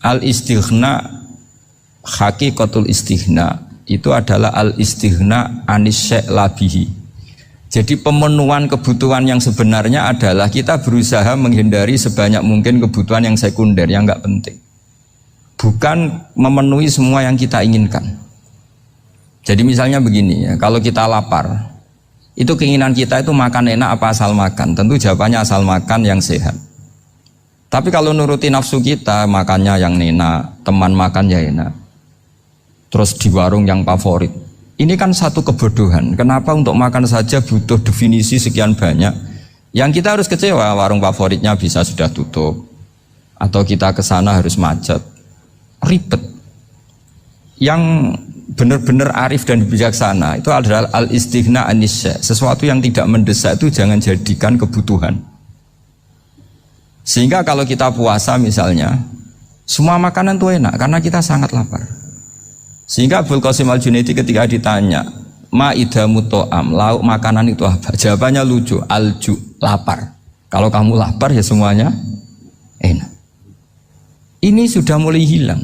Al-istighna, hakikatul istighna itu adalah al-istighna anis syai' labihi. Jadi pemenuhan kebutuhan yang sebenarnya adalah kita berusaha menghindari sebanyak mungkin kebutuhan yang sekunder, yang enggak penting. Bukan memenuhi semua yang kita inginkan. Jadi misalnya begini ya, kalau kita lapar, itu keinginan kita itu makan enak apa asal makan? Tentu jawabannya asal makan yang sehat. Tapi kalau nuruti nafsu kita, makannya yang enak, teman makan ya enak, terus di warung yang favorit. Ini kan satu kebodohan. Kenapa untuk makan saja butuh definisi sekian banyak? Yang kita harus kecewa, warung favoritnya bisa sudah tutup, atau kita ke sana harus macet, ribet. Yang benar-benar arif dan bijaksana itu adalah al-istighna anisya. Sesuatu yang tidak mendesak itu jangan jadikan kebutuhan. Sehingga kalau kita puasa misalnya, semua makanan itu enak karena kita sangat lapar. Sehingga Abul Qasim Al-Junaidi ketika ditanya, ma'idamu to'am, lauk makanan itu apa? Jawabannya lucu, alju, lapar. Kalau kamu lapar ya semuanya enak. Ini sudah mulai hilang.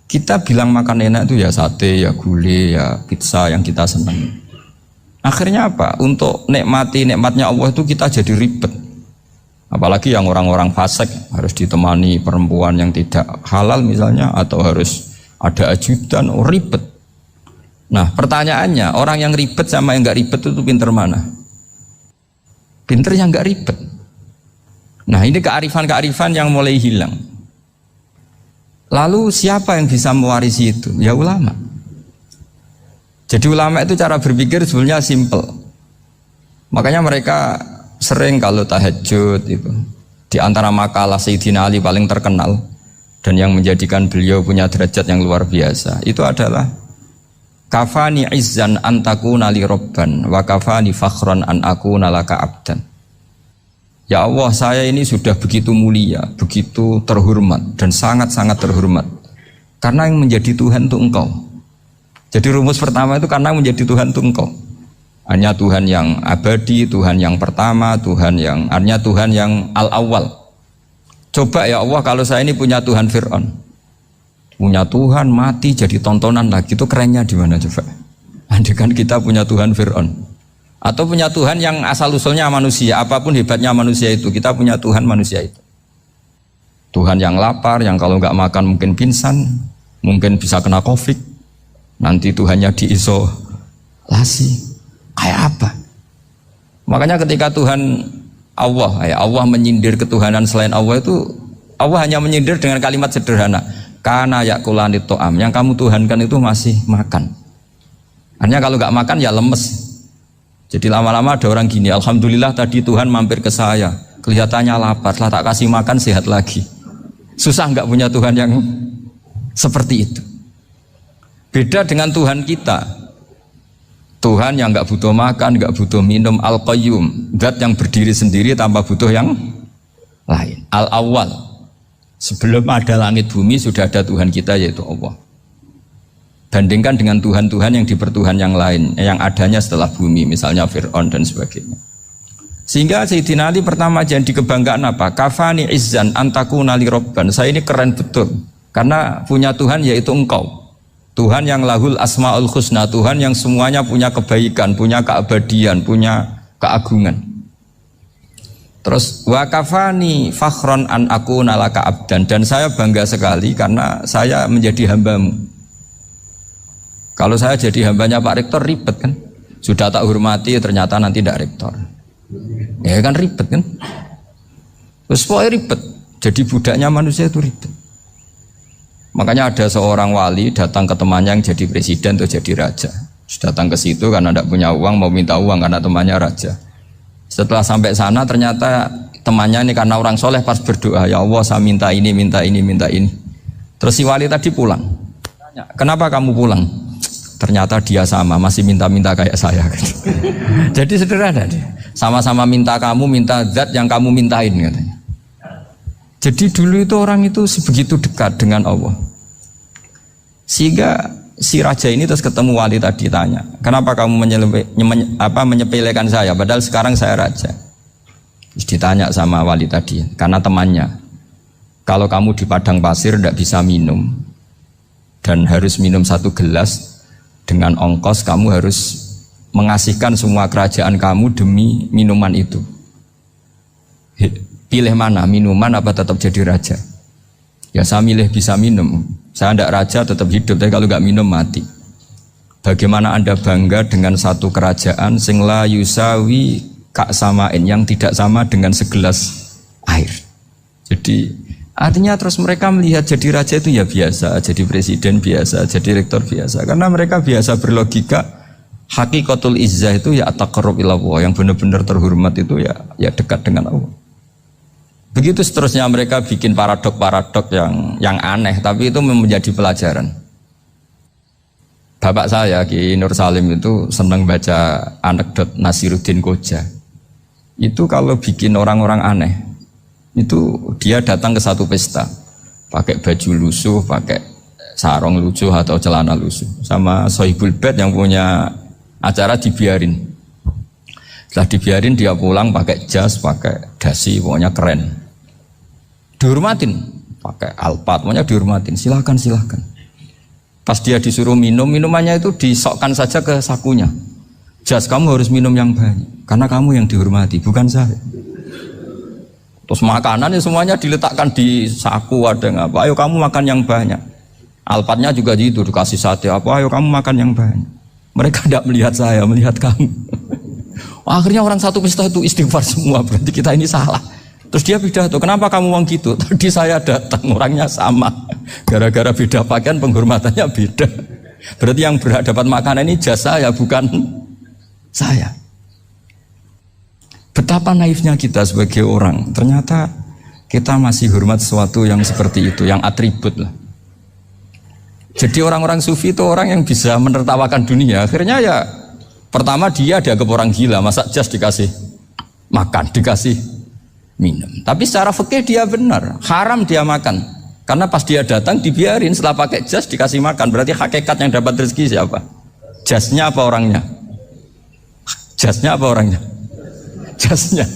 Kita bilang makan enak itu ya sate, ya gulai, ya pizza yang kita senang. Akhirnya apa? Untuk nikmati nikmatnya Allah itu kita jadi ribet. Apalagi yang orang-orang fasik harus ditemani perempuan yang tidak halal misalnya, atau harus ada ajudan, ribet. Nah pertanyaannya, orang yang ribet sama yang gak ribet itu pinter mana? Pinter yang gak ribet. Nah ini kearifan-kearifan yang mulai hilang. Lalu siapa yang bisa mewarisi itu? Ya ulama. Jadi ulama itu cara berpikir sebenarnya simple. Makanya mereka sering kalau tahajud itu, di antara makalah Sayyidina Ali paling terkenal dan yang menjadikan beliau punya derajat yang luar biasa itu adalah kafani izzan an takuna li robban wa kafani fakhran an akuna laka abdan. Ya Allah, saya ini sudah begitu mulia, begitu terhormat dan sangat-sangat terhormat karena yang menjadi Tuhan itu Engkau. Jadi rumus pertama itu karena menjadi Tuhan itu Engkau. Hanya Tuhan yang abadi, Tuhan yang pertama, hanya Tuhan yang al-awwal. Coba ya Allah, kalau saya ini punya Tuhan Fir'aun, punya Tuhan mati jadi tontonan lagi, itu kerennya di mana coba? Andaikan kita punya Tuhan Fir'aun, atau punya Tuhan yang asal usulnya manusia, apapun hebatnya manusia itu, kita punya Tuhan manusia itu. Tuhan yang lapar, yang kalau nggak makan mungkin pingsan, mungkin bisa kena COVID, nanti Tuhannya diisolasi. Kayak apa? Makanya ketika Tuhan Allah menyindir ketuhanan selain Allah itu, Allah hanya menyindir dengan kalimat sederhana, kana yakulani to'am, yang kamu tuhankan itu masih makan. Artinya kalau nggak makan ya lemes. Jadi lama-lama ada orang gini, alhamdulillah tadi Tuhan mampir ke saya, kelihatannya lapar, setelah tak kasih makan sehat lagi. Susah nggak punya Tuhan yang seperti itu. Beda dengan Tuhan kita. Tuhan yang nggak butuh makan, nggak butuh minum, al-qayyum, zat yang berdiri sendiri tanpa butuh yang lain. Al-awwal, sebelum ada langit bumi sudah ada Tuhan kita yaitu Allah. Bandingkan dengan Tuhan-Tuhan yang dipertuhan yang lain, yang adanya setelah bumi, misalnya Fir'aun dan sebagainya. Sehingga Sayyidina Ali pertama jadi kebanggaan apa? Kafani izzan antakuna li robban. Saya ini keren betul karena punya Tuhan yaitu Engkau. Tuhan yang lahul asma'ul husna, Tuhan yang semuanya punya kebaikan, punya keabadian, punya keagungan. Terus wa kafani fakhron an akuna laka abdan, dan saya bangga sekali karena saya menjadi hambamu. Kalau saya jadi hambanya Pak Rektor ribet kan? Sudah tak hormati ternyata nanti tidak rektor. Ya kan ribet kan? Terus pokoknya ribet. Jadi budaknya manusia itu ribet. Makanya ada seorang wali datang ke temannya yang jadi presiden atau jadi raja. Datang ke situ karena tidak punya uang, mau minta uang karena temannya raja. Setelah sampai sana ternyata temannya ini karena orang soleh pas berdoa, ya Allah saya minta ini, minta ini, minta ini. Terus si wali tadi pulang. Tanya, kenapa kamu pulang? Ternyata dia sama, masih minta-minta kayak saya. Jadi sederhana dia. Sama-sama minta kamu, minta zat yang kamu mintain katanya. Jadi dulu itu orang itu sebegitu dekat dengan Allah. Sehingga si raja ini terus ketemu wali tadi tanya, kenapa kamu menyepelekan saya padahal sekarang saya raja. Terus ditanya sama wali tadi, karena temannya. Kalau kamu di padang pasir tidak bisa minum dan harus minum 1 gelas, dengan ongkos kamu harus mengasihkan semua kerajaan kamu demi minuman itu. Pilih mana, minuman apa tetap jadi raja? Ya saya milih bisa minum. Saya tidak raja tetap hidup, tapi kalau nggak minum mati. Bagaimana Anda bangga dengan satu kerajaan sing la yusawi kak samain, yang tidak sama dengan segelas air. Jadi artinya terus mereka melihat jadi raja itu ya biasa, jadi presiden biasa, jadi rektor biasa. Karena mereka biasa berlogika hakikatul izzah itu ya taqarrub ila Allah, yang benar-benar terhormat itu ya dekat dengan Allah. Begitu seterusnya mereka bikin paradok-paradok yang aneh, tapi itu menjadi pelajaran. Bapak saya Ki Nur Salim itu senang baca anekdot Nasiruddin Koja. Itu kalau bikin orang-orang aneh, itu dia datang ke satu pesta pakai baju lusuh, pakai sarung lusuh atau celana lusuh, sama Sohibul Bait yang punya acara dibiarin. Setelah dibiarin dia pulang pakai jas, pakai dasi, pokoknya keren, dihormatin, pakai alpat, pokoknya dihormatin, silahkan. Pas dia disuruh minum, minumannya itu disokkan saja ke sakunya. Jas, kamu harus minum yang banyak karena kamu yang dihormati, bukan saya. Terus makanannya semuanya diletakkan di saku, ada yang apa, ayo kamu makan yang banyak. Alpatnya juga gitu, dikasih sate apa, ayo kamu makan yang banyak. Mereka tidak melihat saya, melihat kamu. Akhirnya orang satu pesta itu istighfar semua, berarti kita ini salah. Terus dia pidato, kenapa kamu ngomong gitu? Tadi saya datang, orangnya sama. Gara-gara beda pakaian, penghormatannya beda. Berarti yang berhak dapat makanan ini jasa ya, bukan saya. Betapa naifnya kita sebagai orang, ternyata kita masih hormat sesuatu yang seperti itu, yang atribut lah. Jadi orang-orang sufi itu orang yang bisa menertawakan dunia. Akhirnya ya, pertama dia dianggap orang gila, masa jas dikasih makan, dikasih minum. Tapi secara fikih dia benar, haram dia makan. Karena pas dia datang dibiarin, setelah pakai jas dikasih makan. Berarti hakikat yang dapat rezeki siapa? Jasnya apa orangnya? Jasnya apa orangnya? Jasnya.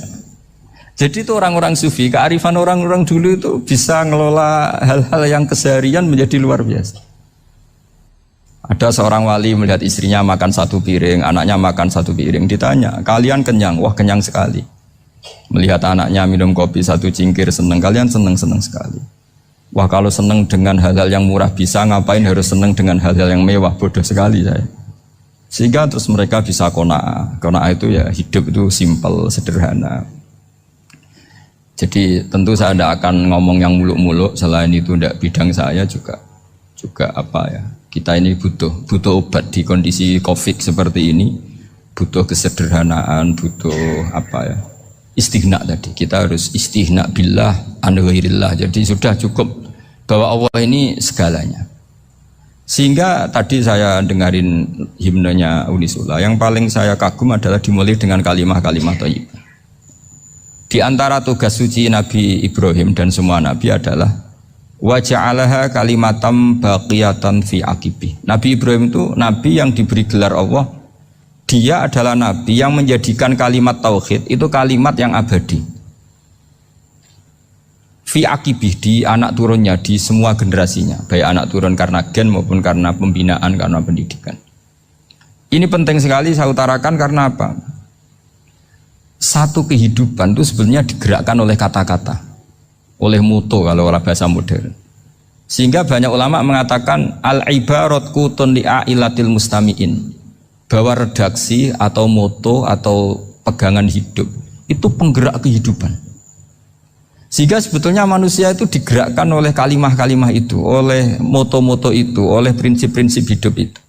Jadi itu orang-orang sufi, kearifan orang-orang dulu itu bisa ngelola hal-hal yang keseharian menjadi luar biasa. Ada seorang wali melihat istrinya makan 1 piring, anaknya makan 1 piring, ditanya, kalian kenyang? Wah, kenyang sekali. Melihat anaknya minum kopi 1 cingkir, senang. Kalian senang sekali. Wah, kalau senang dengan hal-hal yang murah bisa, ngapain harus senang dengan hal-hal yang mewah? Bodoh sekali saya. Sehingga terus mereka bisa qanaah. Qanaah itu ya hidup itu simpel, sederhana. Jadi tentu saya tidak akan ngomong yang muluk-muluk, selain itu tidak bidang saya juga apa ya. Kita ini butuh obat di kondisi Covid seperti ini, butuh kesederhanaan, butuh apa ya? Istighna tadi. Kita harus istighna billah an ghairillah. Jadi sudah cukup bahwa Allah ini segalanya. Sehingga tadi saya dengarin himnenya Unisula, yang paling saya kagum adalah dimulai dengan kalimat-kalimat thayyibah. Di antara tugas suci Nabi Ibrahim dan semua Nabi adalah wa ja'alaha kalimatam baqiyatan fi aqibi. Nabi Ibrahim itu Nabi yang diberi gelar Allah. Dia adalah Nabi yang menjadikan kalimat tauhid itu kalimat yang abadi. Fi akibih, di anak turunnya, di semua generasinya, baik anak turun karena gen maupun karena pembinaan, karena pendidikan. Ini penting sekali saya utarakan karena apa? Satu kehidupan itu sebenarnya digerakkan oleh kata-kata, oleh mutu kalau orang bahasa modern. Sehingga banyak ulama mengatakan al-ibarat kutun li'ailatil mustami'in, bahwa redaksi atau moto atau pegangan hidup itu penggerak kehidupan. Sehingga sebetulnya manusia itu digerakkan oleh kalimah-kalimah itu, oleh moto-moto itu, oleh prinsip-prinsip hidup itu.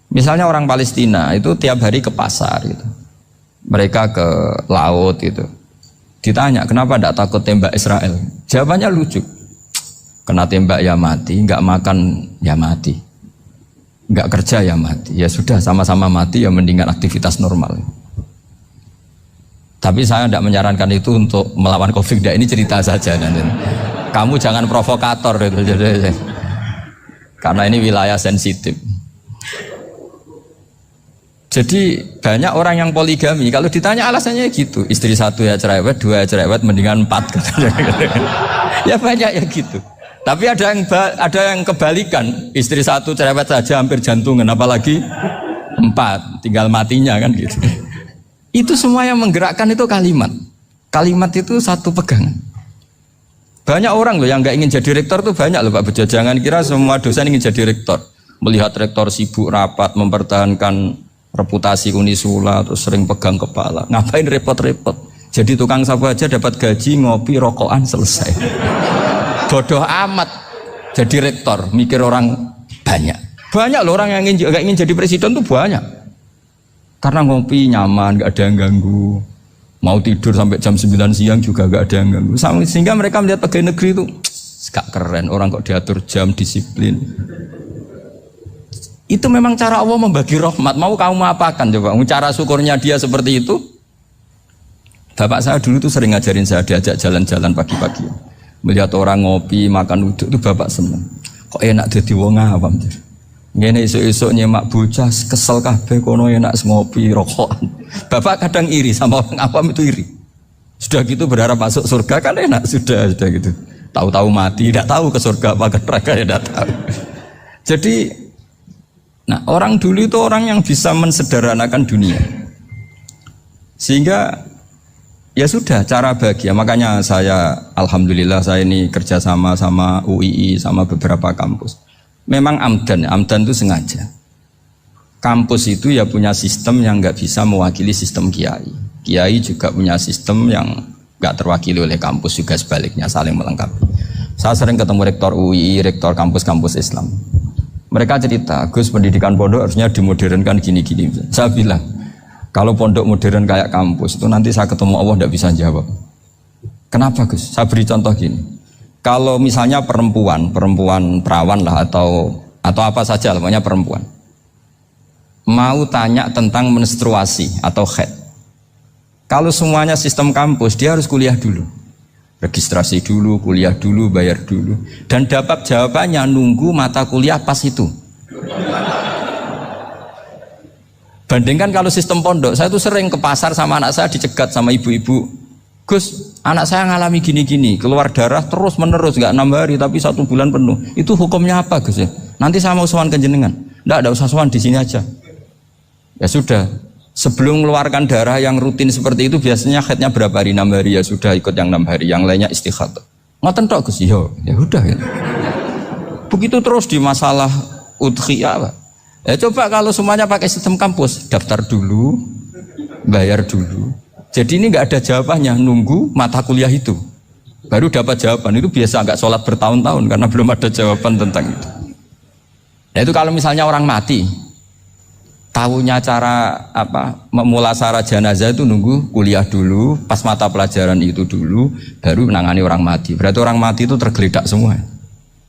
Misalnya orang Palestina itu tiap hari ke pasar gitu. Mereka ke laut gitu. Ditanya, kenapa tidak takut tembak Israel? Jawabannya lucu. Kena tembak ya mati, nggak makan ya mati, nggak kerja ya mati. Ya sudah, sama-sama mati ya mendingan aktivitas normal. Tapi saya tidak menyarankan itu untuk melawan Covid. Ini cerita saja. Kamu jangan provokator itu, karena ini wilayah sensitif. Jadi banyak orang yang poligami. Kalau ditanya alasannya gitu, istri 1 ya cerewet, 2 ya cerewet, mendingan 4. Ya banyak ya gitu. Tapi ada yang kebalikan, istri satu cerewet saja hampir jantungan, apalagi 4, tinggal matinya kan gitu. Itu semua yang menggerakkan itu kalimat. Kalimat itu satu pegangan. Banyak orang loh yang nggak ingin jadi rektor tuh banyak loh Pak Bejo. Jangan kira semua dosen ingin jadi rektor. Melihat rektor sibuk rapat, mempertahankan reputasi Unisula, terus sering pegang kepala. Ngapain repot-repot? Jadi tukang sapu aja dapat gaji, ngopi, rokokan, selesai. Bodoh amat jadi rektor, mikir orang banyak. Banyak loh orang yang nggak ingin jadi presiden tuh banyak. Karena ngopi nyaman, nggak ada yang ganggu. Mau tidur sampai jam 9 siang juga gak ada yang ganggu. Sehingga mereka melihat pegawai negeri itu gak keren, orang kok diatur jam, disiplin. Itu memang cara Allah membagi rahmat. Mau kamu apakan coba? Cara syukurnya dia seperti itu. Bapak saya dulu tuh sering ngajarin saya, diajak jalan-jalan pagi-pagi. Melihat orang ngopi, makan uduk itu bapak seneng. Kok enak jadi wong awam. Ngene esuk-esuk nyemak bocah kesel kabeh kono enak ngopi rokokan. Bapak kadang iri sama orang awam itu iri. Sudah gitu berharap masuk surga kan enak sudah gitu. Tahu-tahu mati, tidak tahu ke surga apa ke neraka ya tidak tahu. Jadi nah, orang dulu itu orang yang bisa mensederhanakan dunia. Sehingga ya sudah cara bahagia. Makanya saya alhamdulillah saya ini kerjasama sama UII sama beberapa kampus. Memang amdan itu sengaja. Kampus itu ya punya sistem yang nggak bisa mewakili sistem kiai. Kiai juga punya sistem yang nggak terwakili oleh kampus, juga sebaliknya saling melengkapi. Saya sering ketemu rektor UI, rektor kampus-kampus Islam. Mereka cerita, Gus pendidikan pondok harusnya dimodernkan gini-gini. Saya bilang, kalau pondok modern kayak kampus itu nanti saya ketemu Allah nggak bisa jawab. Kenapa Gus? Saya beri contoh gini. Kalau misalnya perempuan perawan lah atau apa saja namanya perempuan mau tanya tentang menstruasi atau haid, kalau semuanya sistem kampus dia harus kuliah dulu, registrasi dulu, kuliah dulu, bayar dulu, dan dapat jawabannya nunggu mata kuliah pas itu. Bandingkan kalau sistem pondok, saya tuh sering ke pasar sama anak saya dicegat sama ibu-ibu, Gus, anak saya ngalami gini-gini, keluar darah terus menerus, gak 6 hari tapi 1 bulan penuh. Itu hukumnya apa Gus ya? Nanti saya mau sowan ke jenengan. Nggak usah sowan di sini aja. Ya sudah, sebelum mengeluarkan darah yang rutin seperti itu biasanya haidnya berapa hari? 6 hari ya sudah ikut yang 6 hari, yang lainnya istighatsah. Ngoten tok Gus, ya udah ya. Begitu terus di masalah udhiyah. Ya coba kalau semuanya pakai sistem kampus, daftar dulu, bayar dulu. Jadi ini nggak ada jawabannya, nunggu mata kuliah itu baru dapat jawaban. Itu biasa nggak sholat bertahun-tahun karena belum ada jawaban tentang itu. Nah itu kalau misalnya orang mati, tahunya cara apa memulasara jenazah itu nunggu kuliah dulu, pas mata pelajaran itu dulu, baru menangani orang mati. Berarti orang mati itu tergeledak semua.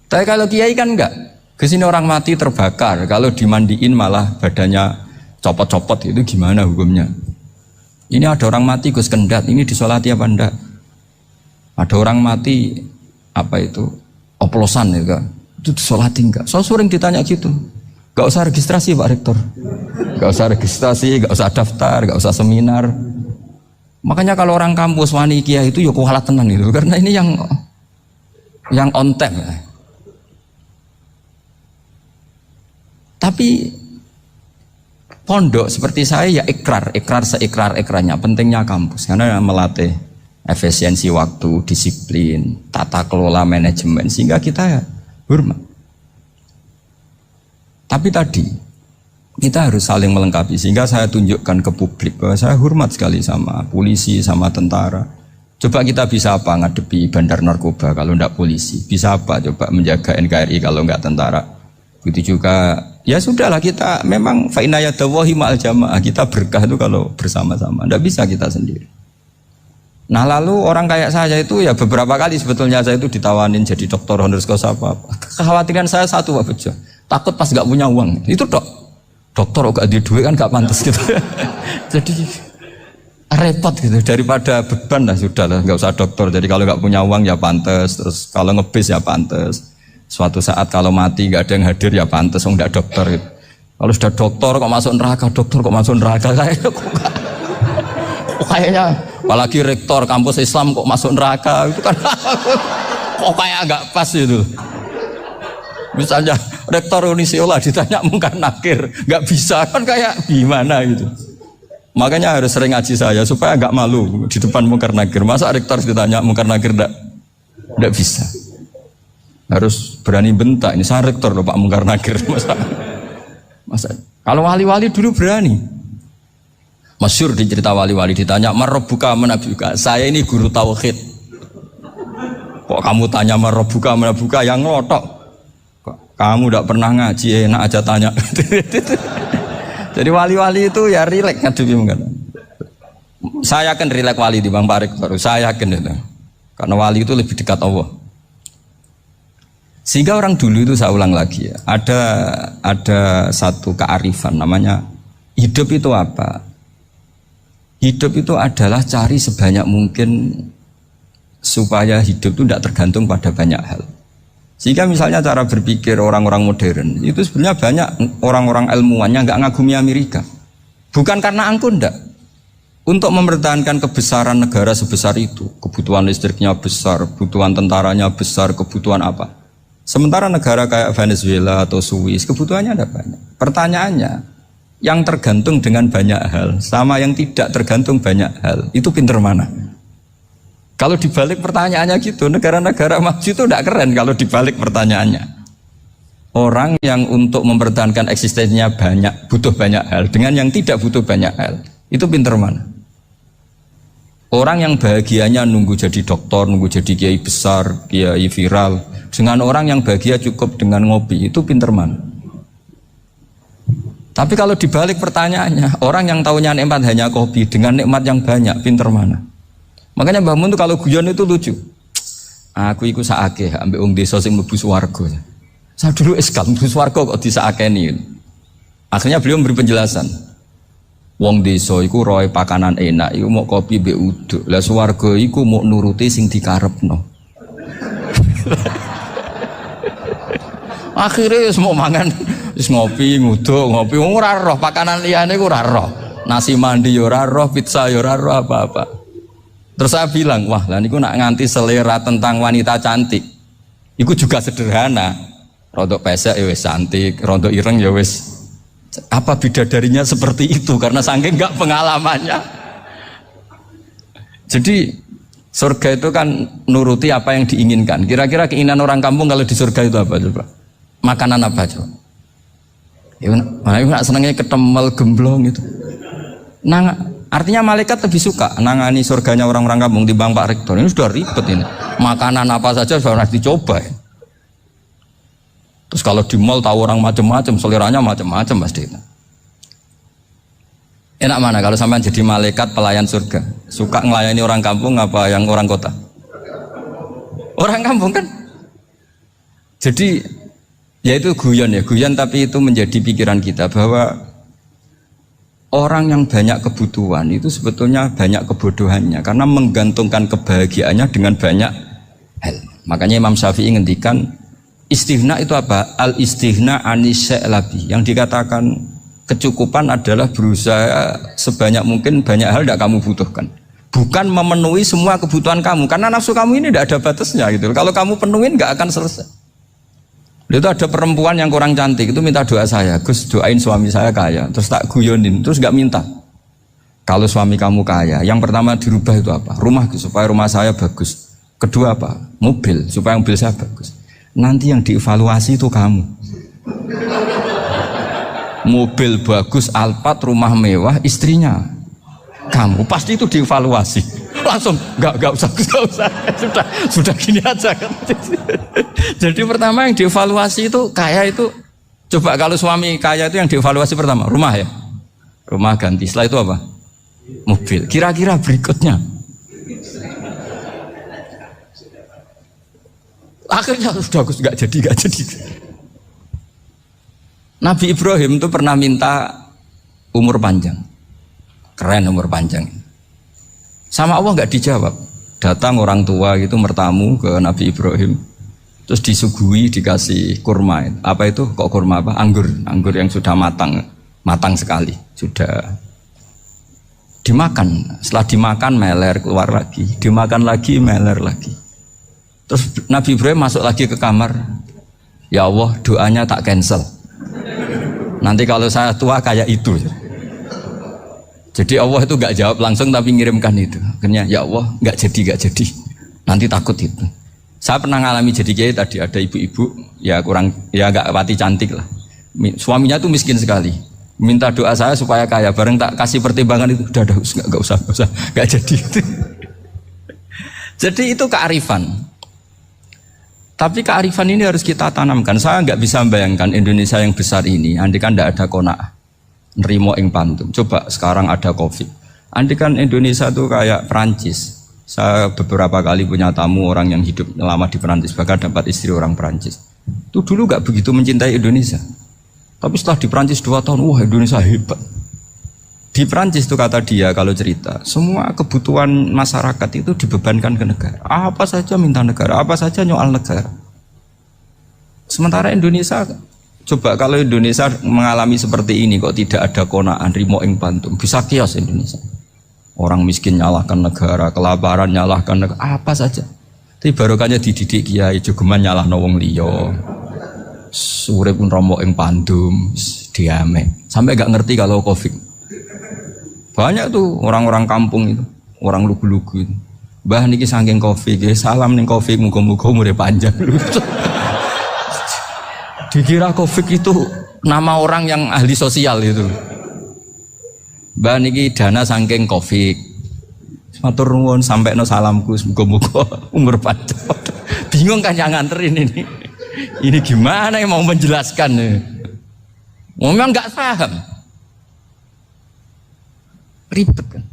Tapi kalau kiai kan enggak, kesini orang mati terbakar, kalau dimandiin malah badannya copot-copot, itu gimana hukumnya? Ini ada orang mati Gus Kendat, ini disolati apa enggak? Ada orang mati apa itu oplosan ya kan? Itu disolati enggak? So sering ditanya gitu. Gak usah registrasi Pak Rektor, gak usah registrasi, gak usah daftar, gak usah seminar. Makanya kalau orang kampus wani kiai itu ya kualat tenan itu, karena ini yang on time. Tapi pondok seperti saya ya ikrar seikrar-ikrarnya pentingnya kampus karena melatih efisiensi waktu, disiplin, tata kelola manajemen sehingga kita ya hormat. Tapi tadi kita harus saling melengkapi sehingga saya tunjukkan ke publik bahwa saya hormat sekali sama polisi, sama tentara. Coba kita bisa apa ngadepi bandar narkoba kalau enggak polisi? Bisa apa coba menjaga NKRI kalau enggak tentara? Begitu juga ya sudahlah kita memang fa inna yadallahi ma'al jamaah, kita berkah itu kalau bersama-sama, tidak bisa kita sendiri. Nah lalu orang kayak saya itu ya beberapa kali sebetulnya saya itu ditawanin jadi doktor honoris causa apa. Kekhawatiran saya satu Pak Bejo, takut pas gak punya uang, itu dokter gak ada duit kan gak pantas gitu. Jadi repot gitu, daripada beban lah sudah lah, gak usah dokter. Jadi kalau gak punya uang ya pantas, terus kalau ngebis ya pantas. Suatu saat kalau mati gak ada yang hadir ya pantas, enggak dokter gitu. Kalau sudah dokter kok masuk neraka, dokter kok masuk neraka, kayaknya Apalagi rektor kampus Islam kok masuk neraka itu kan kok kayak agak pas itu. Misalnya rektor Unisiola ditanya mungkar nakir, nggak bisa kan kayak gimana gitu. Makanya harus sering ngaji saya supaya nggak malu di depan mungkar nakir. Masa rektor ditanya mungkar nakir nggak bisa. Harus berani bentak. Ini saya rektor loh Pak mungkar nakir. Masa kalau wali-wali dulu berani. Masyhur di cerita wali-wali ditanya marabbuka manabuka. Saya ini guru tauhid. Kok kamu tanya marabbuka manabuka yang ngotok? Kamu tidak pernah ngaji, enak aja tanya. Jadi wali-wali itu ya rileks ngadepi mungkin. Saya yakin rileks wali di Bang Pak Rektor. Saya yakin itu. Karena wali itu lebih dekat Allah. Sehingga orang dulu itu saya ulang lagi ya. Ada satu kearifan namanya hidup itu apa? Hidup itu adalah cari sebanyak mungkin supaya hidup itu tidak tergantung pada banyak hal. Sehingga misalnya cara berpikir orang-orang modern itu sebenarnya banyak orang-orang ilmuwan yang nggak ngagumi Amerika. Bukan karena angkuh ndak. Untuk mempertahankan kebesaran negara sebesar itu, kebutuhan listriknya besar, kebutuhan tentaranya besar, kebutuhan apa. Sementara negara kayak Venezuela atau Swiss kebutuhannya ada banyak. Pertanyaannya, yang tergantung dengan banyak hal sama yang tidak tergantung banyak hal, itu pinter mana? Kalau dibalik pertanyaannya gitu, negara-negara maju itu tidak keren kalau dibalik pertanyaannya. Orang yang untuk mempertahankan eksistensinya banyak, butuh banyak hal, dengan yang tidak butuh banyak hal, itu pinter mana? Orang yang bahagianya nunggu jadi dokter, nunggu jadi kiai besar, kiai viral, dengan orang yang bahagia cukup dengan ngopi, itu pinter mana? Tapi kalau dibalik pertanyaannya, orang yang tahunya nikmat hanya kopi, dengan nikmat yang banyak, pinter mana? Makanya Mbah Mun tuh kalau guyon itu lucu. Aku iku sakake ambek wong desa sing mlebu swarga. Saya dulu eskal mlebu swarga kok disakeni. Akhirnya beliau memberi penjelasan. Wong desa iku roe pakanan enak, iku mau kopi mbek uduk. Lah swarga iku mau nuruti sing dikarepno. Akhirnya wis mau mangan, wis ngopi, nguduk, ngopi ora roh pakanan liyane iku ora roh. Nasi mandi yo ora roh, pizza yo ora roh apa-apa. Terus saya bilang, wah lah niku nak nganti selera tentang wanita cantik. Iku juga sederhana. Rontok pesek ya wis cantik, rontok ireng ya wis. Apa bidadarinya seperti itu karena saking enggak pengalamannya. Jadi surga itu kan nuruti apa yang diinginkan. Kira-kira keinginan orang kampung kalau di surga itu apa coba? Makanan apa coba? Ya nak senengnya ketemel gemblong itu. Artinya malaikat lebih suka nangani surganya orang-orang kampung di Bang Pak Rektor. Ini sudah ribet ini. Makanan apa saja sudah harus dicoba. Ya. Terus kalau di mall tahu orang macam-macam, seleranya macam-macam pasti. Enak mana kalau sampai jadi malaikat pelayan surga? Suka ngelayani orang kampung apa yang orang kota? Orang kampung kan? Jadi ya itu guyon ya, guyon tapi itu menjadi pikiran kita bahwa orang yang banyak kebutuhan itu sebetulnya banyak kebodohannya karena menggantungkan kebahagiaannya dengan banyak hal. Makanya Imam Syafi'i ngendikan istighna itu apa? Al istighna anis sya'labi. Yang dikatakan kecukupan adalah berusaha sebanyak mungkin banyak hal tidak kamu butuhkan. Bukan memenuhi semua kebutuhan kamu karena nafsu kamu ini tidak ada batasnya gitu. Kalau kamu penuhin nggak akan selesai. Itu ada perempuan yang kurang cantik itu minta doa saya, Gus doain suami saya kaya, terus tak guyonin, terus nggak minta. Kalau suami kamu kaya, yang pertama dirubah itu apa? Rumah supaya rumah saya bagus. Kedua apa? Mobil supaya mobil saya bagus. Nanti yang dievaluasi itu kamu. Mobil bagus, Alphard, rumah mewah, istrinya kamu pasti itu dievaluasi. Langsung nggak usah sudah gini aja kan. Jadi pertama yang dievaluasi itu kaya itu coba kalau suami kaya itu yang dievaluasi pertama rumah ya, rumah ganti. Setelah itu apa? Mobil. Kira-kira berikutnya akhirnya sudah nggak jadi. Nabi Ibrahim itu pernah minta umur panjang, keren umur panjang. Sama Allah nggak dijawab. Datang orang tua gitu mertamu ke Nabi Ibrahim, terus disuguhi dikasih kurma. Apa itu? Kok kurma apa? Anggur yang sudah matang sekali, sudah dimakan. Setelah dimakan meler keluar lagi, dimakan lagi meler lagi. Terus Nabi Ibrahim masuk lagi ke kamar. Ya Allah, doanya tak cancel. Nanti kalau saya tua kayak itu. Jadi Allah itu nggak jawab langsung tapi ngirimkan itu. Akhirnya ya Allah nggak jadi. Nanti takut itu. Saya pernah ngalami jadi kiai tadi, ada ibu-ibu ya kurang ya nggak pati cantik lah. Suaminya tuh miskin sekali. Minta doa saya supaya kaya. Bareng tak kasih pertimbangan itu udah nggak usah nggak jadi. Jadi itu kearifan. Tapi kearifan ini harus kita tanamkan. Saya nggak bisa membayangkan Indonesia yang besar ini, andai kan tidak ada qanaah, nerimo ing pantum. Coba sekarang ada Covid. Andai kan Indonesia itu kayak Perancis. Saya beberapa kali punya tamu orang yang hidup lama di Perancis, bahkan dapat istri orang Perancis. Itu dulu nggak begitu mencintai Indonesia. Tapi setelah di Perancis 2 tahun, wah Indonesia hebat. Di Perancis itu kata dia kalau cerita, semua kebutuhan masyarakat itu dibebankan ke negara. Apa saja minta negara, apa saja nyoal negara. Sementara Indonesia, coba kalau Indonesia mengalami seperti ini kok tidak ada qanaah rimo ing pantum, bisa kios Indonesia. Orang miskin nyalahkan negara, kelaparan nyalahkan negara, apa saja. Tapi barokahnya dididik kiai jogeman nyalahno wong liya. Urip pun romo ing pandum, diame. Sampai gak ngerti kalau Covid. Banyak tuh orang-orang kampung itu, orang lugu-lugu itu. Mbah niki saking Covid, salam ning Covid, muga-muga umure panjang. Dikira Covid itu nama orang yang ahli sosial itu. Mbah niki dana saking Covid. Matur nuwun sampekno salamku, muga-muga umur panjang. Bingung kan yang nganterin ini. Ini gimana yang mau menjelaskan? Memang nggak paham. Ribet kan.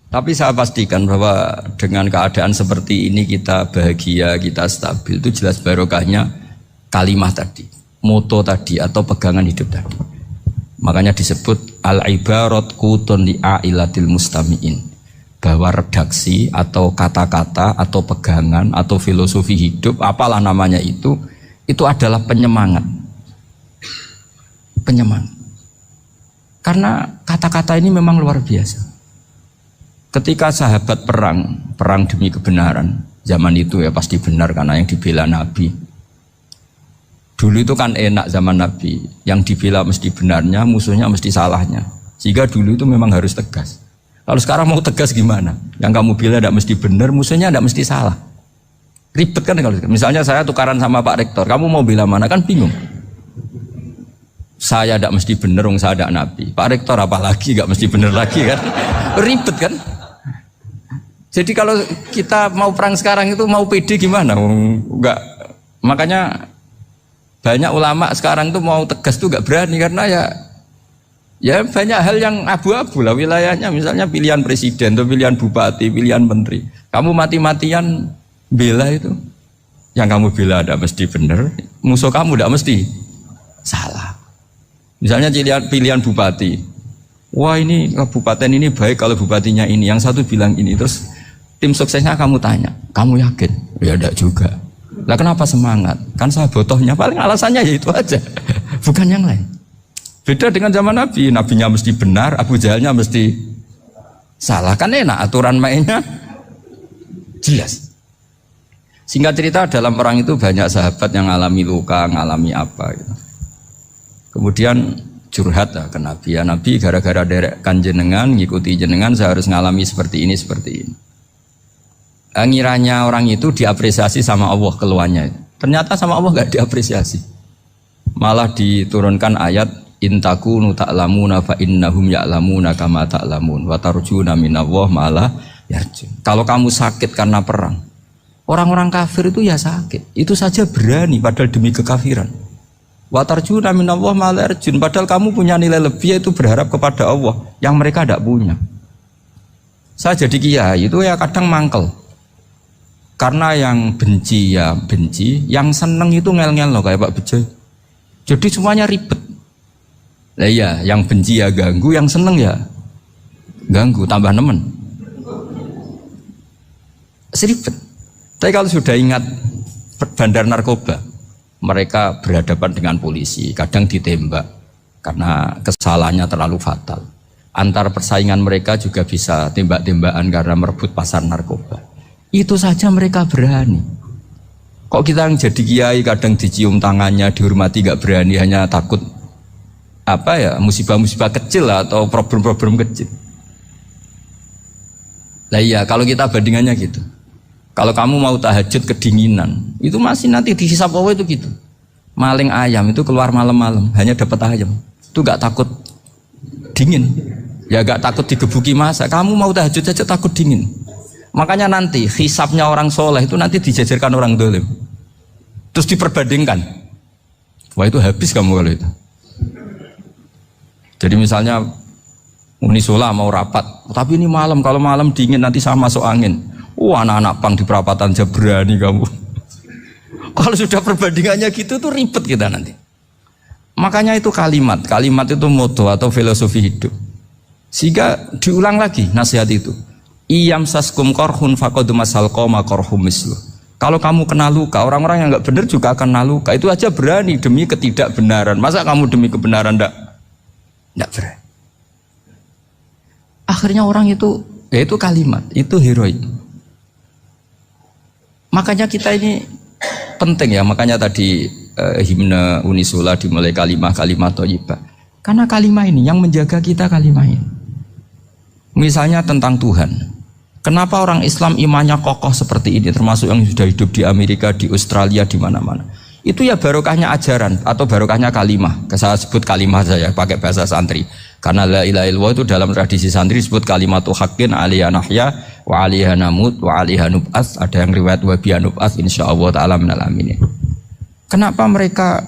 Tapi saya pastikan bahwa dengan keadaan seperti ini kita bahagia, kita stabil, itu jelas barokahnya kalimah tadi, moto tadi atau pegangan hidup tadi. Makanya disebut al-ibarat qutun li ailatil mustami'in, bahwa redaksi atau kata-kata atau pegangan atau filosofi hidup apalah namanya itu adalah penyemangat. Karena kata-kata ini memang luar biasa. Ketika sahabat perang demi kebenaran, zaman itu ya pasti benar karena yang dibela Nabi. Dulu itu kan enak zaman Nabi, yang dibela mesti benarnya, musuhnya mesti salahnya. Sehingga dulu itu memang harus tegas. Kalau sekarang mau tegas gimana? Yang kamu bela tidak mesti benar, musuhnya tidak mesti salah. Ribet kan kalau misalnya saya tukaran sama Pak Rektor, kamu mau bela mana kan bingung. Saya tidak mesti benar, saya tidak Nabi. Pak Rektor apalagi nggak mesti benar lagi kan? Ribet kan? Jadi kalau kita mau perang sekarang itu mau pede gimana? Enggak. Makanya banyak ulama sekarang tuh mau tegas tuh nggak berani karena ya banyak hal yang abu-abu lah wilayahnya. Misalnya pilihan presiden atau pilihan bupati, pilihan menteri. Kamu mati-matian bela itu, yang kamu bela tidak mesti benar, musuh kamu tidak mesti salah. Misalnya pilihan bupati, wah ini kabupaten ini baik kalau bupatinya ini, yang satu bilang ini, terus tim suksesnya kamu tanya, kamu yakin? Ya tidak juga. Lah kenapa semangat? Kan saya botohnya, paling alasannya ya itu aja, bukan yang lain. Beda dengan zaman Nabi, Nabinya mesti benar, Abu Jahalnya mesti salah, kan enak aturan mainnya jelas. Singkat cerita dalam perang itu banyak sahabat yang ngalami luka, ngalami apa gitu. Kemudian curhat lah ke Nabi, ya Nabi gara-gara derekkan jenengan, ngikuti jenengan saya harus ngalami seperti ini. Ngiranya orang itu diapresiasi sama Allah keluarnya. Ternyata sama Allah gak diapresiasi. Malah diturunkan ayat intakunu ta'lamuna fa innahum ya'lamuna kama ta'lamun wa tarjuna minallah malah yarjun. Kalau kamu sakit karena perang, orang-orang kafir itu ya sakit. Itu saja berani padahal demi kekafiran. Wa tarjuna minallah ma la yarjun, padahal kamu punya nilai lebih yaitu berharap kepada Allah yang mereka tidak punya. Saya jadi kiai itu ya kadang mangkel. Karena yang benci ya benci, yang seneng itu ngel-ngel loh kayak Pak Bejo. Jadi semuanya ribet. Lah iya, yang benci ya ganggu, yang seneng ya ganggu, tambah nemen. Seribet. Tapi kalau sudah ingat bandar narkoba, mereka berhadapan dengan polisi, kadang ditembak karena kesalahannya terlalu fatal. Antar persaingan mereka juga bisa tembak-tembakan karena merebut pasar narkoba. Itu saja mereka berani. Kok kita yang jadi kiai kadang dicium tangannya, dihormati gak berani, hanya takut musibah-musibah kecil lah, atau problem-problem kecil. Lah iya, kalau kita bandingannya gitu. Kalau kamu mau tahajud kedinginan, itu masih nanti dihisab Allah itu gitu. Maling ayam itu keluar malam-malam, hanya dapat ayam. Itu gak takut dingin. Ya gak takut digebuki masa. Kamu mau tahajud saja takut dingin. Makanya nanti hisabnya orang soleh itu nanti dijajarkan orang dolim. Terus diperbandingkan. Wah itu habis kamu kalau itu. Jadi misalnya Unisula mau rapat, tapi ini malam, kalau malam dingin nanti sama masuk angin. Anak-anak pang di perapatan aja berani kamu. Kalau sudah perbandingannya gitu tuh ribet kita nanti. Makanya itu kalimat itu moto atau filosofi hidup. Sehingga diulang lagi nasihat itu. Iyam saskum korhun fakodu masal koma korhum mislu. Kalau kamu kena luka, orang-orang yang nggak benar juga akan kena luka. Itu aja berani demi ketidakbenaran. Masa kamu demi kebenaran nggak berani? Akhirnya orang itu, ya itu kalimat, itu heroik. Makanya kita ini penting ya. Makanya tadi himne Unisula dimulai kalimat thayyibah. Karena kalimat ini yang menjaga kita kalimat ini. Misalnya tentang Tuhan. Kenapa orang Islam imannya kokoh seperti ini, termasuk yang sudah hidup di Amerika, di Australia, di mana-mana. Itu ya barokahnya ajaran atau barokahnya kalimah. Saya sebut kalimah saja pakai bahasa santri. Karena la ilaha illallah itu dalam tradisi santri disebut kalimatu haqqin alaiha nahya wa alaiha namut wa alaiha nub'ats. Ada yang riwayat wa biya nub'ats insyaallah taala minal aminin. Kenapa mereka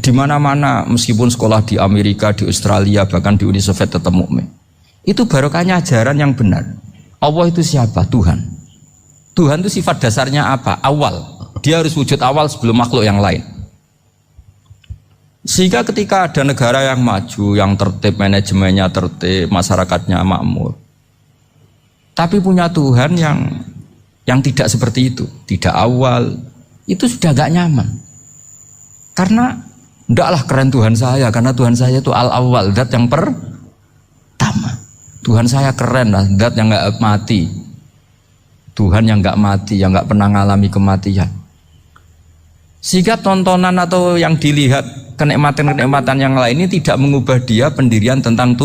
di mana-mana meskipun sekolah di Amerika, di Australia, bahkan di Uni Soviet tetap mukmin? Itu barokahnya ajaran yang benar. Allah itu siapa? Tuhan. Tuhan itu sifat dasarnya apa? Awal. Dia harus wujud awal sebelum makhluk yang lain. Sehingga ketika ada negara yang maju, yang tertib, manajemennya tertib, masyarakatnya makmur, tapi punya Tuhan yang tidak seperti itu, tidak awal, itu sudah gak nyaman. Karena ndaklah keren Tuhan saya, karena Tuhan saya itu al-awwal, zat yang pertama. Tuhan saya keren lah, zat yang gak mati. Tuhan yang gak mati, yang gak pernah mengalami kematian. Sehingga tontonan atau yang dilihat kenikmatan-kenikmatan yang lain ini tidak mengubah dia pendirian tentang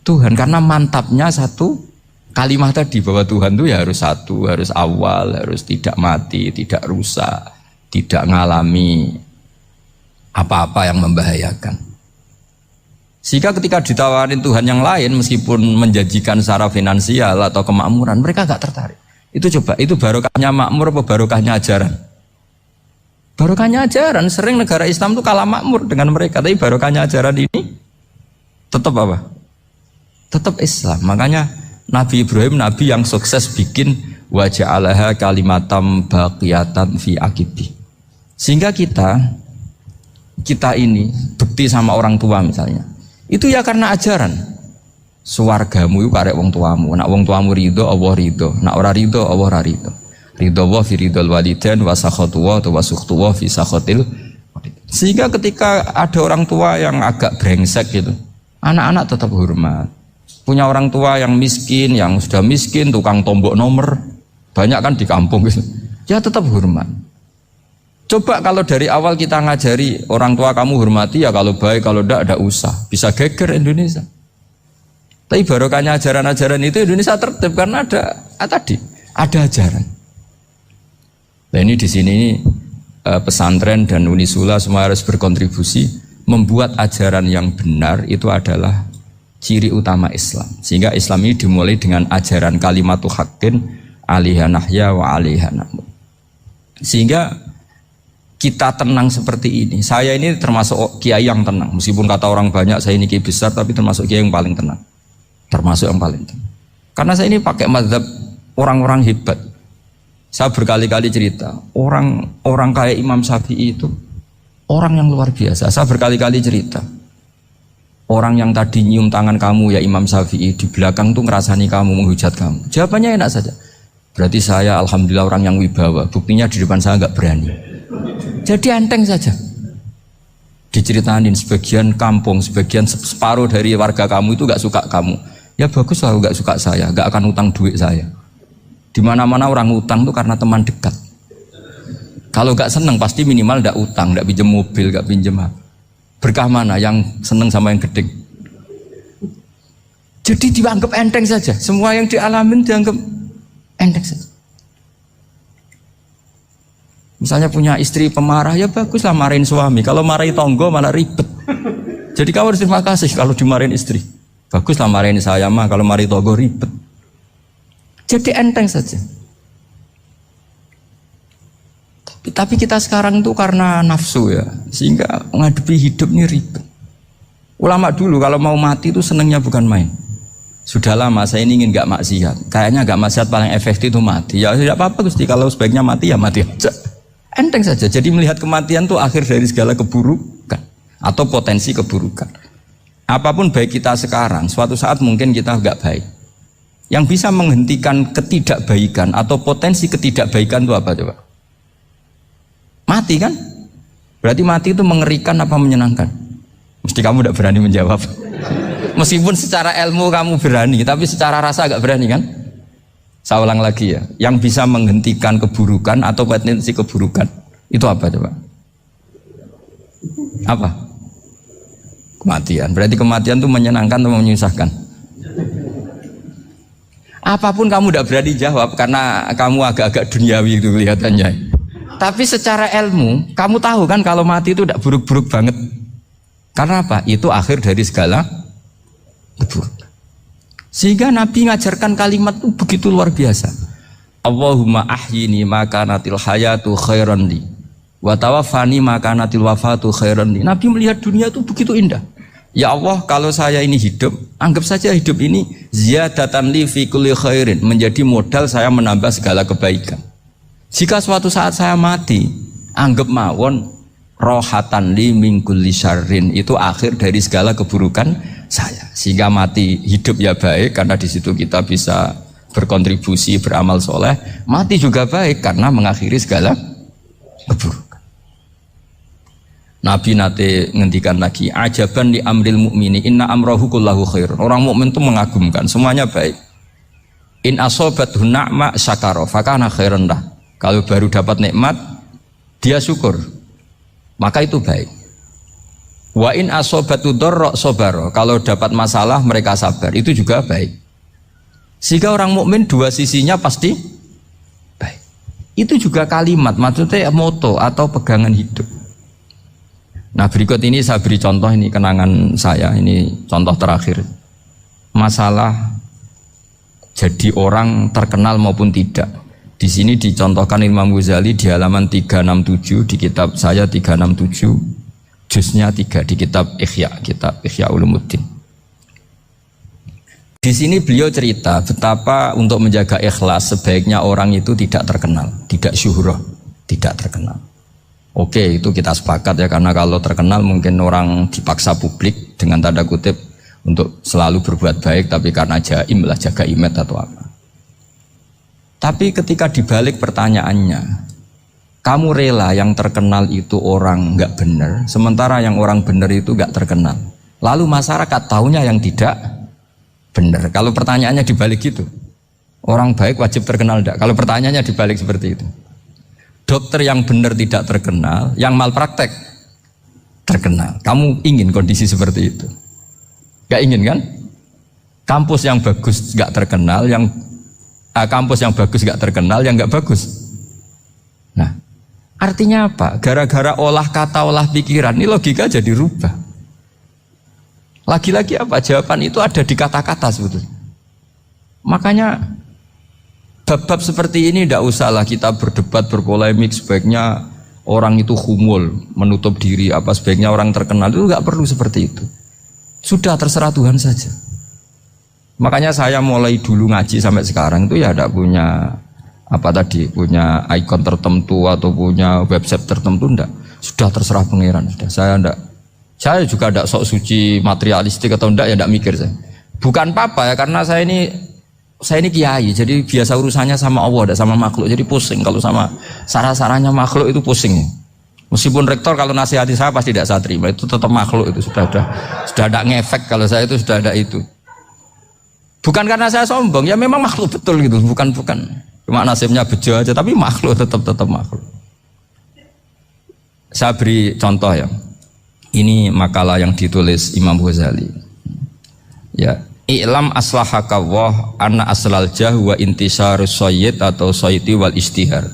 Tuhan. Karena mantapnya satu kalimat tadi bahwa Tuhan itu ya harus satu, harus awal, harus tidak mati, tidak rusak, tidak mengalami apa-apa yang membahayakan. Sehingga ketika ditawarin Tuhan yang lain meskipun menjanjikan secara finansial atau kemakmuran, mereka gak tertarik. Itu coba, itu barokahnya makmur apa barokahnya ajaran? Barokahnya ajaran. Sering negara Islam itu kalah makmur dengan mereka, tapi barokahnya ajaran ini tetap apa? Tetap Islam. Makanya Nabi Ibrahim, Nabi yang sukses bikin wa ja'alaha kalimatam baqiyatan fi aqibi. Sehingga kita ini bekti sama orang tua misalnya, itu ya karena ajaran. Suwargamu itu karek wong tuamu. Nak wong tuamu ridho, Allah ridho. Nak ora ridho, Allah ora ridho. Ridho wa fi ridhol walidain wa sakhatu wa sukhtu wa fi sakhatil. Sehingga ketika ada orang tua yang agak brengsek gitu, anak-anak tetap hormat. Punya orang tua yang miskin, yang sudah miskin, tukang tombok nomor, banyak kan di kampung gitu. Ya tetap hormat. Coba kalau dari awal kita ngajari orang tua kamu hormati ya, kalau baik, kalau tidak usah. Bisa geger Indonesia. Tapi barokahnya ajaran-ajaran itu Indonesia tertib karena ada ajaran. Nah ini di sini pesantren dan Unisula semua harus berkontribusi membuat ajaran yang benar itu adalah ciri utama Islam. Sehingga Islam ini dimulai dengan ajaran kalimatu haqqin alaiha nahya wa alaiha namut. Sehingga kita tenang seperti ini. Saya ini termasuk kiai yang tenang. Meskipun kata orang banyak saya ini kiai besar, tapi termasuk kiai yang paling tenang. Termasuk yang paling tenang. Karena saya ini pakai mazhab orang-orang hebat. Saya berkali-kali cerita, orang kayak Imam Syafi'i itu orang yang luar biasa. Saya berkali-kali cerita, orang yang tadi nyium tangan kamu ya Imam Syafi'i, di belakang tuh ngerasani kamu, menghujat kamu. Jawabannya enak saja. Berarti saya alhamdulillah orang yang wibawa. Buktinya di depan saya nggak berani. Jadi enteng saja. Diceritain sebagian kampung, sebagian separuh dari warga kamu itu gak suka kamu. Ya bagus lah gak suka saya, gak akan utang duit saya. Di mana-mana orang utang tuh karena teman dekat. Kalau gak seneng pasti minimal gak utang, gak pinjem mobil, gak pinjem apa. Berkah mana yang seneng sama yang gede? Jadi dianggap enteng saja. Semua yang dialamin dianggap enteng saja. Misalnya punya istri pemarah, ya baguslah marahin suami. Kalau marahin tonggo malah ribet. Jadi kamu harus terima kasih kalau dimarahin istri. Baguslah marahin saya mah, kalau marahin tonggo ribet. Jadi enteng saja. Tapi kita sekarang tuh karena nafsu ya, sehingga menghadapi hidup ini ribet. Ulama dulu kalau mau mati itu senengnya bukan main. Sudah lama saya ini ingin gak maksiat. Kayaknya gak maksiat paling efektif itu mati. Ya tidak apa-apa Gusti, kalau sebaiknya mati ya mati aja. Enteng saja. Jadi melihat kematian itu akhir dari segala keburukan atau potensi keburukan. Apapun baik kita sekarang, suatu saat mungkin kita gak baik. Yang bisa menghentikan ketidakbaikan atau potensi ketidakbaikan itu apa coba? Mati kan? Berarti mati itu mengerikan apa menyenangkan? Mesti kamu tidak berani menjawab. Meskipun secara ilmu kamu berani, tapi secara rasa agak berani kan? Saya ulang lagi ya, yang bisa menghentikan keburukan atau potensi keburukan itu apa coba? Apa? Kematian. Berarti kematian itu menyenangkan atau menyusahkan? Apapun kamu tidak berani jawab karena kamu agak-agak duniawi itu kelihatannya. Tapi secara ilmu, kamu tahu kan kalau mati itu tidak buruk-buruk banget. Karena apa? Itu akhir dari segala keburukan. Sehingga Nabi ngajarkan kalimat itu begitu luar biasa. Allahumma ahyini makanatil hayatu khairan li wa tawaffani makanatil wafatu khairan li. Nabi melihat dunia itu begitu indah. Ya Allah, kalau saya ini hidup, anggap saja hidup ini ziyadatan li fi kulli khairin, menjadi modal saya menambah segala kebaikan. Jika suatu saat saya mati, anggap mawon rohatan li min kulli syarrin, itu akhir dari segala keburukan saya. Sehingga mati hidup ya baik karena di situ kita bisa berkontribusi beramal soleh. Mati juga baik karena mengakhiri segala keburukan. Nabi nate ngendikan lagi, ajaban li amril mu'mini inna amrahu kullahu khair. Orang mukmin itu mengagumkan, semuanya baik. In asobathu na'ma syakara fakana khairan lah. Kalau baru dapat nikmat dia syukur, maka itu baik. Wa in asobatu dharra sabara, kalau dapat masalah mereka sabar, itu juga baik. Sehingga orang mukmin dua sisinya pasti baik. Itu juga kalimat, maksudnya moto atau pegangan hidup. Nah berikut ini saya beri contoh, ini kenangan saya, ini contoh terakhir. Masalah jadi orang terkenal maupun tidak. Di sini dicontohkan Imam Ghazali di halaman 367 di kitab saya 367. Juznya 3 di kitab Ihya Ulumuddin. Di sini beliau cerita betapa untuk menjaga ikhlas sebaiknya orang itu tidak terkenal, tidak syuhrah, tidak terkenal. Oke, itu kita sepakat ya, karena kalau terkenal mungkin orang dipaksa publik dengan tanda kutip untuk selalu berbuat baik, tapi karena jaim lah, jaga image atau apa. Tapi ketika dibalik pertanyaannya, kamu rela yang terkenal itu orang nggak benar, sementara yang orang benar itu nggak terkenal. Lalu masyarakat tahunya yang tidak benar. Kalau pertanyaannya dibalik gitu, orang baik wajib terkenal enggak? Kalau pertanyaannya dibalik seperti itu, dokter yang benar tidak terkenal, yang malpraktek terkenal. Kamu ingin kondisi seperti itu? Gak ingin kan? Kampus yang bagus gak terkenal, kampus yang bagus gak terkenal, yang gak bagus. Nah, artinya apa? Gara-gara olah kata, olah pikiran, ini logika jadi rubah. Lagi-lagi apa? Jawaban itu ada di kata-kata sebetulnya. Makanya bab-bab seperti ini tidak usahlah kita berdebat, berpolemik. Sebaiknya orang itu humul, menutup diri, apa sebaiknya orang terkenal, itu nggak perlu seperti itu. Sudah terserah Tuhan saja. Makanya saya mulai dulu ngaji sampai sekarang itu ya tidak punya punya ikon tertentu atau punya website tertentu, enggak. Sudah terserah pangeran. Sudah saya juga tidak sok suci materialistik atau enggak, ya tidak mikir saya. Bukan apa-apa ya, karena saya ini kiai, jadi biasa urusannya sama Allah, tidak sama makhluk. Jadi pusing kalau sama sarah-sarahnya makhluk itu pusing. Meskipun rektor kalau nasihati saya pasti tidak saya terima, itu tetap makhluk, itu sudah ada ngefek kalau saya itu sudah ada itu. Bukan karena saya sombong, ya memang makhluk betul gitu, bukan cuma nasibnya bejo aja, tapi makhluk tetap makhluk. Saya beri contoh ya, ini makalah yang ditulis Imam Ghazali. Ya, i'lam aslahakawah anna aslal jah wa intisarus sayyid atau sayyidi wal istihar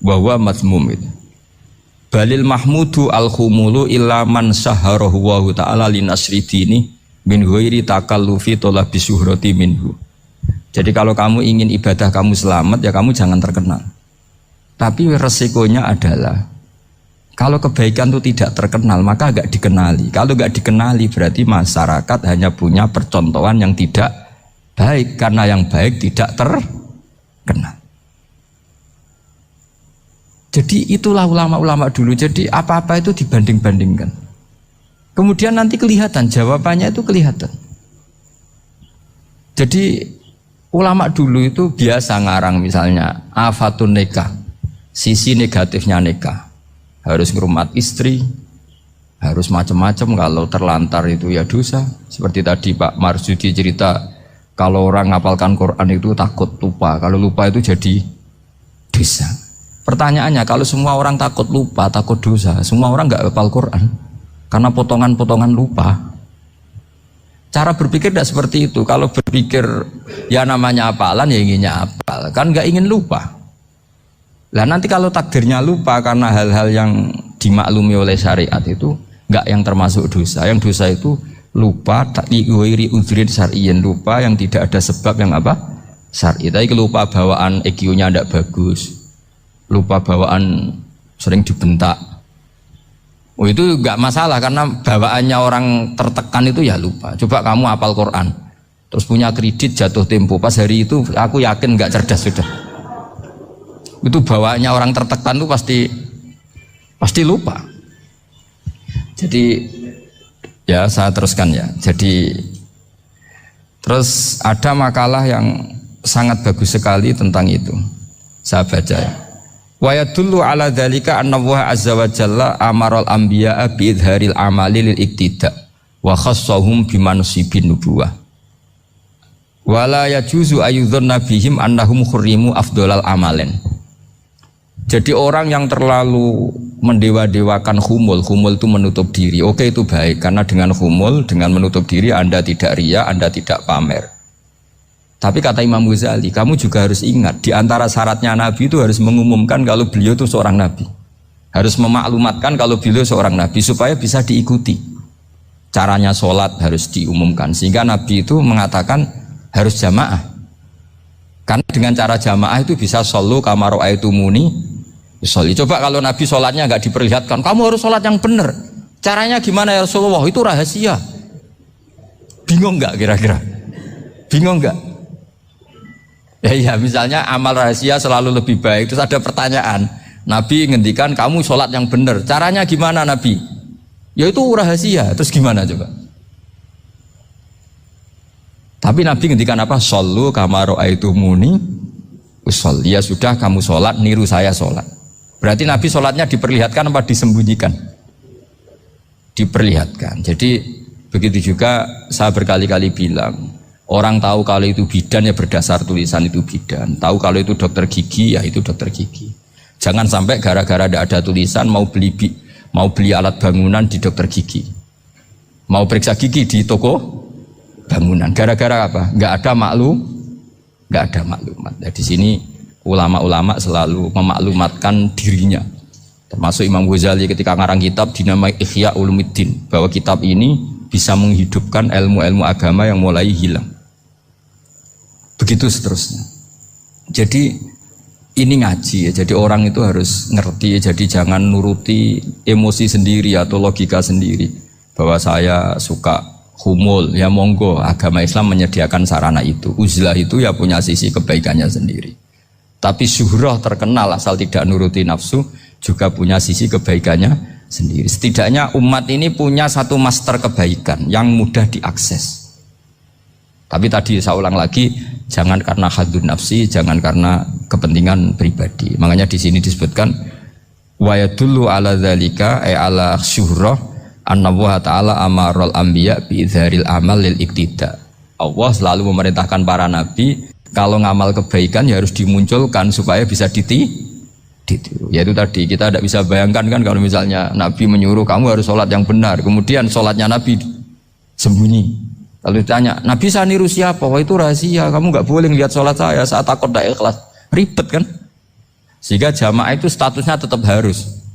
bahwa mazmum itu. Balil mahmudu al-khumulu illa man saharahu wa ta'ala linasri dini min ghairi takallufi talabi syuhrati minhu. Jadi kalau kamu ingin ibadah kamu selamat, ya kamu jangan terkenal. Tapi resikonya adalah kalau kebaikan itu tidak terkenal, maka agak dikenali. Kalau agak dikenali berarti masyarakat hanya punya percontohan yang tidak baik, karena yang baik tidak terkenal. Jadi itulah ulama-ulama dulu. Jadi apa-apa itu dibanding-bandingkan. Kemudian nanti kelihatan, jawabannya itu kelihatan. Jadi ulama dulu itu biasa ngarang misalnya afatun nikah, sisi negatifnya nikah. Harus ngerumat istri, harus macam-macam, kalau terlantar itu ya dosa. Seperti tadi Pak Marsudi cerita, kalau orang ngapalkan Quran itu takut lupa, kalau lupa itu jadi dosa. Pertanyaannya, kalau semua orang takut lupa, takut dosa, semua orang nggak hafal Quran karena potongan-potongan lupa. Cara berpikir tidak seperti itu. Kalau berpikir ya namanya hafalan, ya inginnya hafal, kan nggak ingin lupa. Lah nanti kalau takdirnya lupa karena hal-hal yang dimaklumi oleh syariat itu nggak yang termasuk dosa. Yang dosa itu lupa takdiwiri udhrin syar'iyyin, lupa yang tidak ada sebab yang apa? Syar'i. Tapi lupa bawaan EQ-nya tidak bagus, lupa bawaan sering dibentak. Oh itu nggak masalah karena bawaannya orang tertekan itu ya lupa. Coba kamu hafal Quran, terus punya kredit jatuh tempo, pas hari itu aku yakin nggak cerdas sudah. Itu bawaannya orang tertekan itu pasti lupa. Jadi ya saya teruskan ya. Jadi terus ada makalah yang sangat bagus sekali tentang itu. Saya baca ya. Wa yadullu ala dzalika anna Allah azza wa jalla amaral anbiya'a bi idharil amali lil iktida wa khassahum bi mansibin nubuwah. Wala yajuzu ayyudhanna bihim annahum khurrimu afdhalal amalen. Jadi orang yang terlalu mendewa-dewakan khumul itu menutup diri. Oke, itu baik karena dengan khumul, dengan menutup diri Anda tidak riya, Anda tidak pamer. Tapi kata Imam Ghazali, kamu juga harus ingat di antara syaratnya Nabi itu harus mengumumkan kalau beliau itu seorang Nabi. Harus memaklumatkan kalau beliau seorang Nabi supaya bisa diikuti. Caranya sholat harus diumumkan sehingga Nabi itu mengatakan harus jamaah. Karena dengan cara jamaah itu bisa shollu kama ra'aitumuni usolli. Coba kalau Nabi sholatnya nggak diperlihatkan, kamu harus sholat yang benar. Caranya gimana ya Rasulullah? Itu rahasia. Bingung nggak kira-kira? Bingung nggak? Ya misalnya amal rahasia selalu lebih baik. Terus ada pertanyaan, Nabi ngendikan kamu sholat yang benar. Caranya gimana Nabi? Ya itu rahasia. Terus gimana coba? Tapi Nabi ngendikan apa? Shollu kama ra'aitumuni usolli. Ya sudah kamu sholat, niru saya sholat. Berarti Nabi sholatnya diperlihatkan apa disembunyikan? Diperlihatkan. Jadi begitu juga saya berkali-kali bilang, orang tahu kalau itu bidan ya berdasar tulisan itu bidan. Tahu kalau itu dokter gigi ya itu dokter gigi. Jangan sampai gara-gara tidak ada tulisan mau beli alat bangunan di dokter gigi, mau periksa gigi di toko bangunan. Gara-gara apa? Nggak ada maklumat. Nah, di sini ulama-ulama selalu memaklumatkan dirinya. Termasuk Imam Ghazali ketika ngarang kitab dinamai Ihya Ulumuddin, bahwa kitab ini bisa menghidupkan ilmu-ilmu agama yang mulai hilang. Begitu seterusnya. Jadi ini ngaji ya. Jadi orang itu harus ngerti. Jadi jangan nuruti emosi sendiri atau logika sendiri. Bahwa saya suka humul, ya monggo, agama Islam menyediakan sarana itu. Uzlah itu ya punya sisi kebaikannya sendiri. Tapi syuhrah terkenal asal tidak nuruti nafsu juga punya sisi kebaikannya sendiri. Setidaknya umat ini punya satu master kebaikan yang mudah diakses. Tapi tadi saya ulang lagi, jangan karena hadun nafsi, jangan karena kepentingan pribadi. Makanya di sini disebutkan Wa yadullu ala dzalika ay ala syuhrah anna wa ta'ala amarul anbiya bi idharil amal lil iktida. Allah selalu memerintahkan para nabi kalau ngamal kebaikan ya harus dimunculkan supaya bisa ditiru. Yaitu tadi kita tidak bisa bayangkan kan kalau misalnya nabi menyuruh kamu harus sholat yang benar, kemudian sholatnya nabi sembunyi. Lalu ditanya, nabi saya niru siapa? Wah itu rahasia, kamu nggak boleh lihat sholat saya saat takut tidak ikhlas. Ribet kan? Sehingga jamaah itu statusnya tetap harus.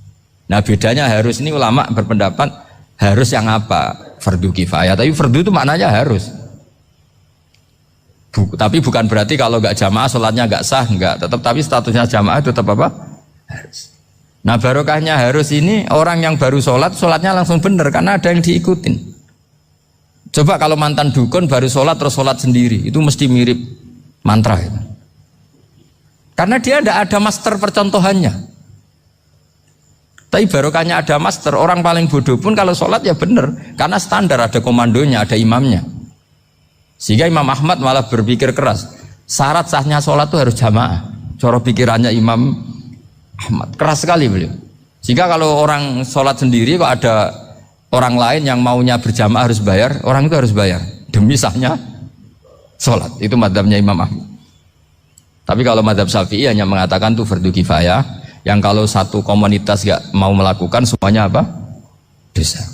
Nah bedanya harus ini ulama berpendapat harus yang apa? Fardu kifayah. Tapi fardu itu maknanya harus. Tapi bukan berarti kalau nggak jamaah sholatnya nggak sah, nggak. Tapi statusnya jamaah tetap apa? Harus. Nah barokahnya harus ini orang yang baru sholat, sholatnya langsung benar karena ada yang diikutin. Coba kalau mantan dukun baru sholat terus sholat sendiri, itu mesti mirip mantra itu. Karena dia tidak ada master percontohannya. Tapi barokahnya ada master, orang paling bodoh pun kalau sholat ya benar. Karena standar ada komandonya, ada imamnya. Sehingga Imam Ahmad malah berpikir keras. Syarat sahnya sholat itu harus jamaah. Cara pikirannya Imam Ahmad. Keras sekali beliau. Sehingga kalau orang sholat sendiri kok ada orang lain yang maunya berjamaah harus bayar, orang itu harus bayar. Demi sahnya sholat. Itu madzhabnya Imam Ahmad. Tapi kalau madzhab Syafi'i hanya mengatakan itu fardu kifayah, yang kalau satu komunitas gak mau melakukan semuanya apa? Dosa.